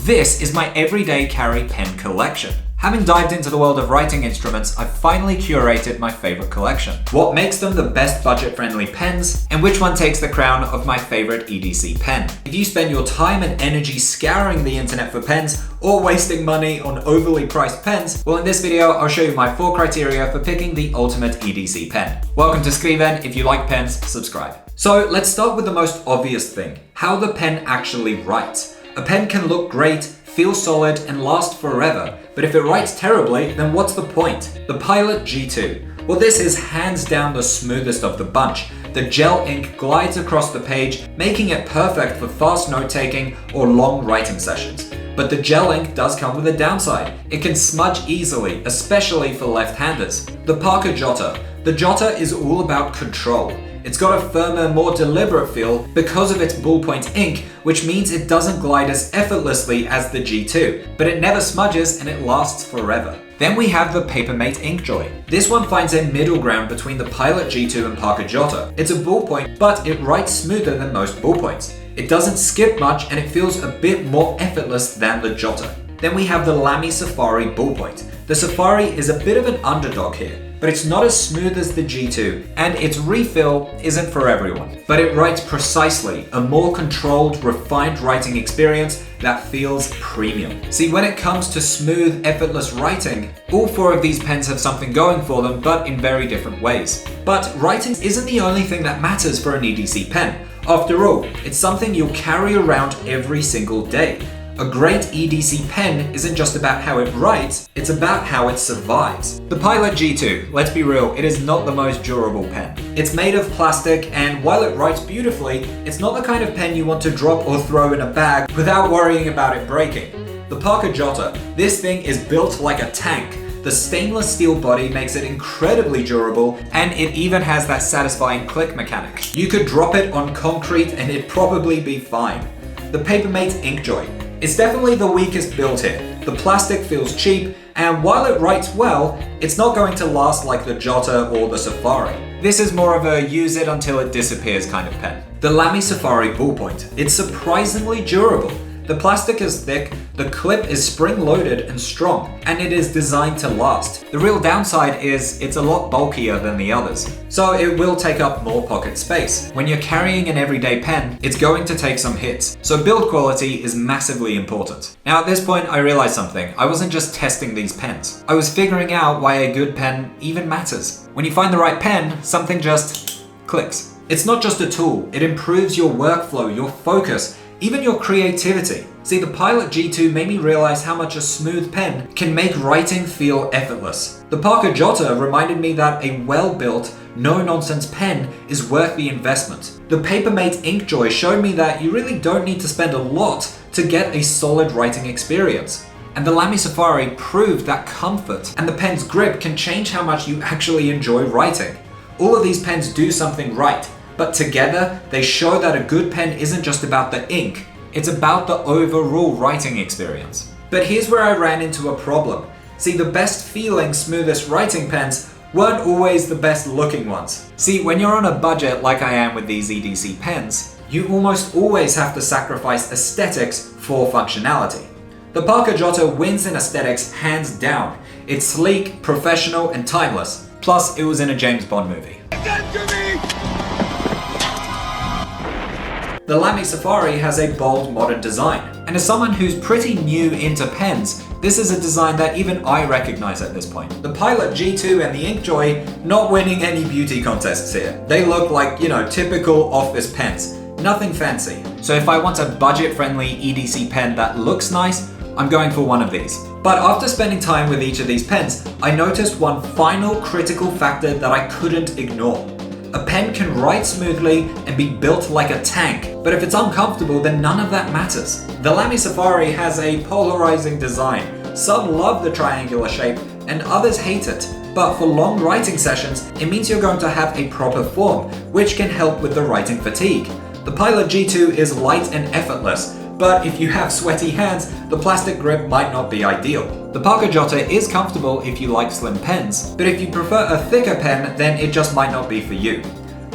This is my everyday carry pen collection. Having dived into the world of writing instruments, I've finally curated my favorite collection. What makes them the best budget-friendly pens, and which one takes the crown of my favorite EDC pen. If you spend your time and energy scouring the internet for pens, or wasting money on overly priced pens, well, in this video, I'll show you my 4 criteria for picking the ultimate EDC pen. Welcome to Skriven. If you like pens, subscribe. So let's start with the most obvious thing, how the pen actually writes. A pen can look great, feel solid, and last forever, but if it writes terribly, then what's the point? The Pilot G2. Well, this is hands down the smoothest of the bunch. The gel ink glides across the page, making it perfect for fast note-taking or long writing sessions. But the gel ink does come with a downside. It can smudge easily, especially for left-handers. The Parker Jotter. The Jotter is all about control. It's got a firmer, more deliberate feel because of its ballpoint ink, which means it doesn't glide as effortlessly as the G2, but it never smudges and it lasts forever. Then we have the Papermate Inkjoy. This one finds a middle ground between the Pilot G2 and Parker Jotter. It's a ballpoint, but it writes smoother than most ballpoints. It doesn't skip much and it feels a bit more effortless than the Jotter. Then we have the Lamy Safari ballpoint. The Safari is a bit of an underdog here, but it's not as smooth as the G2, and its refill isn't for everyone. But it writes precisely, a more controlled, refined writing experience that feels premium. See, when it comes to smooth, effortless writing, all 4 of these pens have something going for them, but in very different ways. But writing isn't the only thing that matters for an EDC pen. After all, it's something you'll carry around every single day. A great EDC pen isn't just about how it writes, it's about how it survives. The Pilot G2, let's be real, it is not the most durable pen. It's made of plastic, and while it writes beautifully, it's not the kind of pen you want to drop or throw in a bag without worrying about it breaking. The Parker Jotter, this thing is built like a tank. The stainless steel body makes it incredibly durable, and it even has that satisfying click mechanic. You could drop it on concrete and it'd probably be fine. The Papermate Inkjoy. It's definitely the weakest build here. The plastic feels cheap, and while it writes well, it's not going to last like the Jotter or the Safari. This is more of a use it until it disappears kind of pen. The Lamy Safari ballpoint. It's surprisingly durable. The plastic is thick, the clip is spring-loaded and strong, and it is designed to last. The real downside is it's a lot bulkier than the others, so it will take up more pocket space. When you're carrying an everyday pen, it's going to take some hits, so build quality is massively important. Now at this point, I realized something. I wasn't just testing these pens. I was figuring out why a good pen even matters. When you find the right pen, something just clicks. It's not just a tool, it improves your workflow, your focus, even your creativity. See, the Pilot G2 made me realize how much a smooth pen can make writing feel effortless. The Parker Jotter reminded me that a well-built, no-nonsense pen is worth the investment. The Papermate Inkjoy showed me that you really don't need to spend a lot to get a solid writing experience. And the Lamy Safari proved that comfort and the pen's grip can change how much you actually enjoy writing. All of these pens do something right, but together, they show that a good pen isn't just about the ink, it's about the overall writing experience. But here's where I ran into a problem. See, the best feeling, smoothest writing pens weren't always the best looking ones. See, when you're on a budget like I am with these EDC pens, you almost always have to sacrifice aesthetics for functionality. The Parker Jotter wins in aesthetics hands down. It's sleek, professional, and timeless. Plus, it was in a James Bond movie. The Lamy Safari has a bold, modern design. And as someone who's pretty new into pens, this is a design that even I recognize at this point. The Pilot G2 and the Inkjoy not winning any beauty contests here. They look like, typical office pens. Nothing fancy. So if I want a budget-friendly EDC pen that looks nice, I'm going for one of these. But after spending time with each of these pens, I noticed one final critical factor that I couldn't ignore. A pen can write smoothly and be built like a tank, but if it's uncomfortable, then none of that matters. The Lamy Safari has a polarizing design. Some love the triangular shape and others hate it. But for long writing sessions, it means you're going to have a proper form, which can help with the writing fatigue. The Pilot G2 is light and effortless, but if you have sweaty hands, the plastic grip might not be ideal. The Parker Jotter is comfortable if you like slim pens, but if you prefer a thicker pen, then it just might not be for you.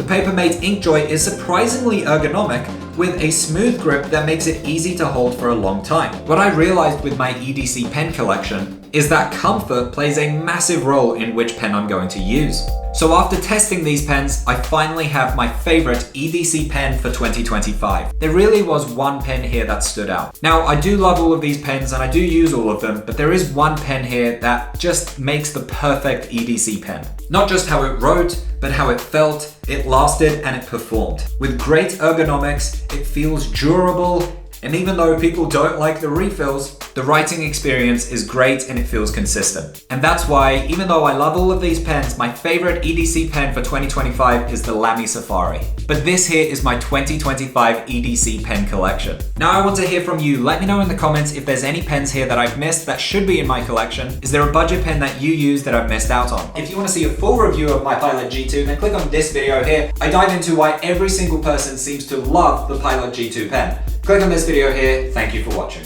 The Papermate ink joy is surprisingly ergonomic, with a smooth grip that makes it easy to hold for a long time. What I realized with my EDC pen collection is that comfort plays a massive role in which pen I'm going to use. So after testing these pens, I finally have my favorite EDC pen for 2025. There really was one pen here that stood out. Now, I do love all of these pens and I do use all of them, but there is one pen here that just makes the perfect EDC pen. Not just how it wrote, but how it felt, it lasted, and it performed. With great ergonomics, it feels durable, and even though people don't like the refills, the writing experience is great and it feels consistent. And that's why, even though I love all of these pens, my favorite EDC pen for 2025 is the Lamy Safari. But this here is my 2025 EDC pen collection. Now I want to hear from you. Let me know in the comments if there's any pens here that I've missed that should be in my collection. Is there a budget pen that you use that I've missed out on? If you want to see a full review of my Pilot G2, then click on this video here. I dive into why every single person seems to love the Pilot G2 pen. Click on this video here. Thank you for watching.